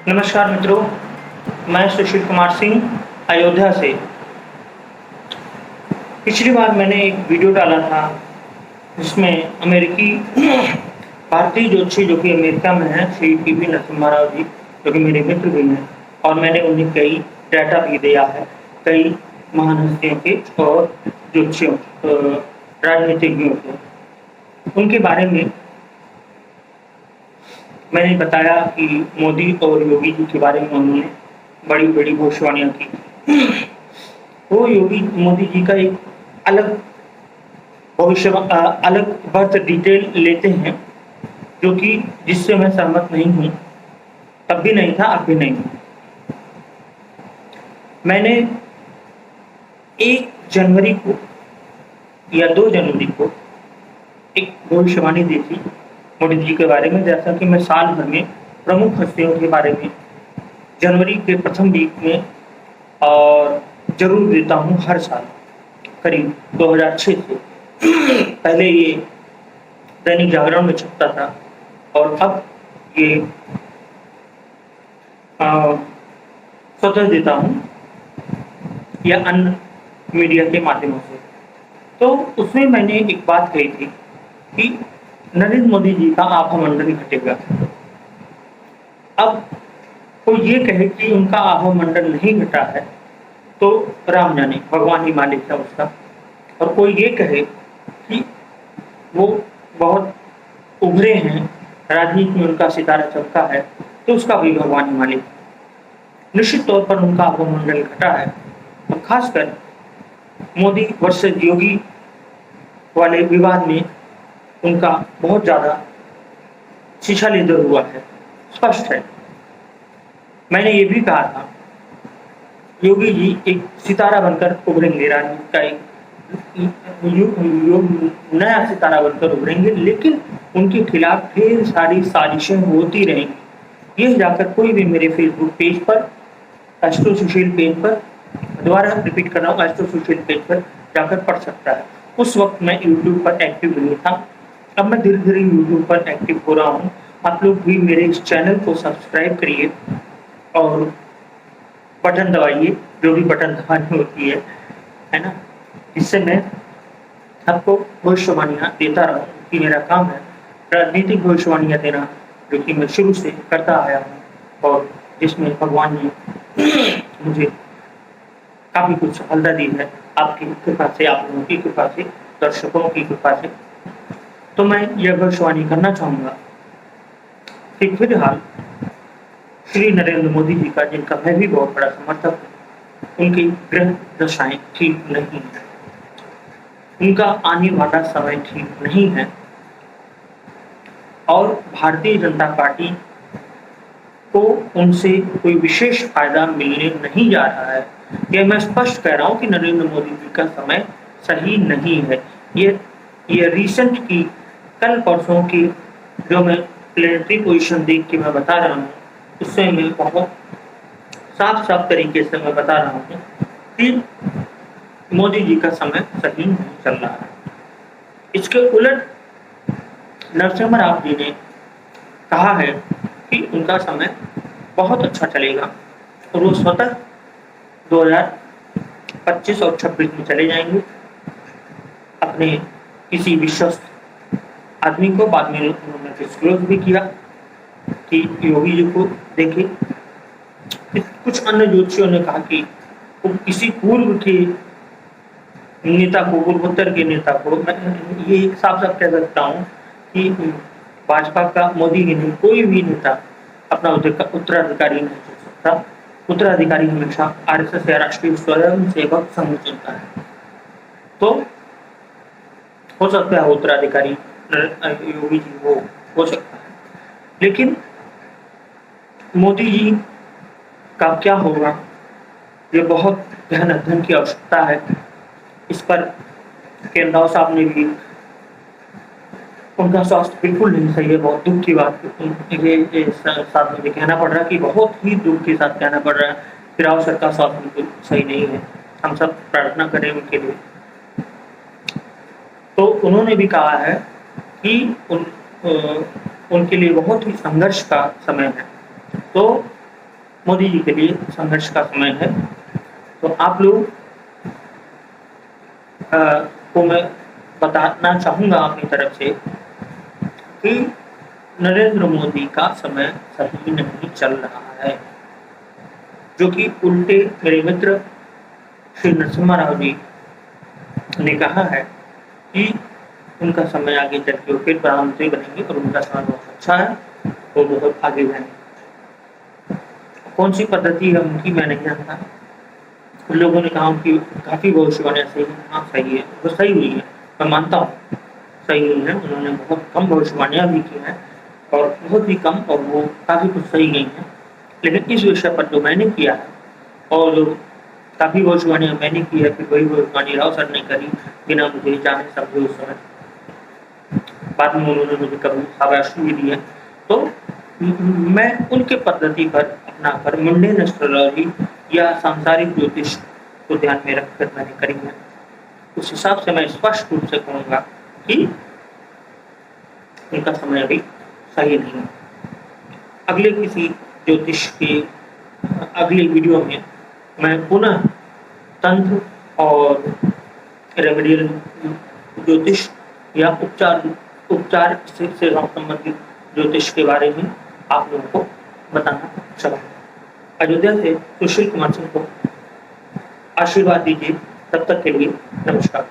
नमस्कार मित्रों, मैं सुशील कुमार सिंह अयोध्या से। पिछली बार मैंने एक वीडियो डाला था जिसमें अमेरिकी भारतीय ज्योतिषी जो कि अमेरिका में हैं, श्री पी.वी. नरसिम्हा राव जी, जो कि मेरे मित्र भी हैं, और मैंने उन्हें कई डाटा भी दिया है, कई महान हस्तियों के और ज्योतिषियों राजनीतिज्ञों के। उनके बारे में मैंने बताया कि मोदी और योगी जी के बारे में उन्होंने बड़ी-बड़ी भविष्यवाणियाँ की। वो मोदी जी का एक अलग अलग बर्थ डिटेल लेते हैं, जो कि जिससे मैं सहमत नहीं हूँ, तब भी नहीं था, अब भी नहीं हूँ। मैंने 1 जनवरी को या 2 जनवरी को एक भविष्यवाणी दी थी मोदी जी के बारे में, जैसा कि मैं साल भर में प्रमुख हस्तियों के बारे में जनवरी के प्रथम वीक में और ज़रूर देता हूँ हर साल। करीब 2006 से पहले ये दैनिक जागरण में छपता था और अब ये स्वतः देता हूँ या अन्य मीडिया के माध्यमों से। तो उसमें मैंने एक बात कही थी कि नरेंद्र मोदी जी का आभा मंडल घटेगा। अब कोई ये कहे कि उनका आभा मंडल नहीं घटा है तो राम जाने, भगवान ही मालिक है उसका। और कोई ये कहे कि वो बहुत उभरे हैं, राजनीति में उनका सितारा चमका है, तो उसका भी भगवान ही मालिक है। निश्चित तौर पर उनका आभा मंडल घटा है, और खासकर मोदी वर्सेस योगी वाले विवाद में उनका बहुत ज़्यादा शिशालेदर हुआ है, स्पष्ट है। मैंने ये भी कहा था, योगी जी एक सितारा बनकर उभरेंगे, राजनीति का एक नया सितारा बनकर उभरेंगे, लेकिन उनके खिलाफ ढेर सारी साजिशें होती रहेंगी। ये जाकर कोई भी मेरे फेसबुक पेज पर, एस्ट्रो सुशील पेज पर, दोबारा रिपीट कर रहा हूँ, एस्ट्रो सुशील पेज पर जाकर पढ़ सकता है। उस वक्त मैं यूट्यूब पर एक्टिव नहीं था, अब मैं धीरे-धीरे यूट्यूब पर एक्टिव हो रहा हूँ। आप लोग भी मेरे इस चैनल को सब्सक्राइब करिए और बटन दबाइए, जो भी बटन दबानी होती है ना, इससे मैं आपको भविष्यवाणियाँ देता रहूँ, कि मेरा काम है राजनीतिक भविष्यवाणियाँ देना, जो कि मैं शुरू से करता आया हूँ और जिसमें भगवान ने मुझे काफ़ी कुछ सफलता दी है, आपकी कृपा से, आप लोगों की कृपा से, दर्शकों की कृपा से। तो मैं यह भविष्यवाणी करना चाहूँगा कि फिलहाल श्री नरेंद्र मोदी जी का, जिनका मैं भी बहुत बड़ा समर्थक हूँ, उनकी ग्रह दशाएं ठीक नहीं है, उनका आने वाला समय ठीक नहीं है, और भारतीय जनता पार्टी को उनसे कोई विशेष फायदा मिलने नहीं जा रहा है। यह मैं स्पष्ट कह रहा हूँ कि नरेंद्र मोदी जी का समय सही नहीं है। ये रिसेंट की कल परसों की जो मैं प्लेनेटरी पोजीशन देख के मैं बता रहा हूँ, उससे मैं बहुत साफ तरीके से मैं बता रहा हूँ कि मोदी जी का समय सही नहीं चल रहा है। इसके उलट नरसिम्हा राव जी ने कहा है कि उनका समय बहुत अच्छा चलेगा और वो स्वतः 2025 और 26 में चले जाएंगे अपने किसी विश्वस्त आदमी को। बाद में उन्होंने डिस्क्लोज भी किया कि योगी जी को देखे। कुछ अन्य ज्योतिषियों ने कहा कि वो किसी पूर्व के नेता को, पूर्वोत्तर के नेता को, मैं ये साफ कह सकता हूँ कि भाजपा का, मोदी के नहीं, कोई भी नेता अपना उत्तराधिकारी नहीं चुन सकता। उत्तराधिकारी हमेशा आरएसएस या राष्ट्रीय स्वयं सेवक संघ चुनता है। तो हो सकता है उत्तराधिकारी योगी जी हो सकता है, लेकिन मोदी जी का क्या होगा, ये बहुत गहन अध्ययन की आवश्यकता है। इस पर केंद्र साहब ने भी, उनका स्वास्थ्य बिल्कुल नहीं सही है, बहुत दुख की बात ये साथ मुझे कहना पड़ रहा है कि बहुत ही दुख के साथ कहना पड़ रहा है कि राव सर का स्वास्थ्य बिल्कुल सही नहीं है। हम सब प्रार्थना करें उनके लिए। तो उन्होंने भी कहा है कि उनके लिए बहुत ही संघर्ष का समय है। तो मोदी जी के लिए संघर्ष का समय है। तो आप लोग को मैं बताना चाहूँगा अपनी तरफ से कि नरेंद्र मोदी का समय सही नहीं चल रहा है, जो कि उल्टे मेरे मित्र श्री नरसिम्हा राव जी ने कहा है कि उनका समय आगे चल के फिर प्रधानमंत्री बनेंगे और उनका समय बहुत अच्छा है, वो बहुत आगे जाएंगे। कौन सी पद्धति है उनकी मैं नहीं जानता। उन लोगों ने कहा कि काफ़ी भविष्यवाणियाँ सही हैं। हाँ सही है, वो सही हुई है, मैं मानता हूँ सही हुई है। उन्होंने बहुत कम भविष्यवाणियाँ भी की हैं और बहुत ही कम, और वो काफ़ी कुछ सही गई हैं। लेकिन इस विषय पर जो मैंने किया है और जो काफ़ी भविष्यवाणियाँ मैंने की है, फिर वही भविष्यवाणी राव सर ने करी बिना मुझे जाने समझे उस समय। बाद में उन्होंने मुझे कभी शाबाशी भी दी है। तो मैं उनके पद्धति पर अपनाकर मुंडेन एस्ट्रोलॉजी या सांसारिक ज्योतिष को ध्यान में रखकर मैंने करी है। उस हिसाब से मैं स्पष्ट रूप से कहूँगा कि उनका समय अभी सही नहीं है। अगले किसी ज्योतिष के अगली वीडियो में मैं पुनः तंत्र और रेमेडियल ज्योतिष या उपचार से संबंधित ज्योतिष के बारे में आप लोगों को बताना चाहूँगा। अयोध्या से सुशील कुमार सिंह को आशीर्वाद दीजिए। तब तक के लिए नमस्कार।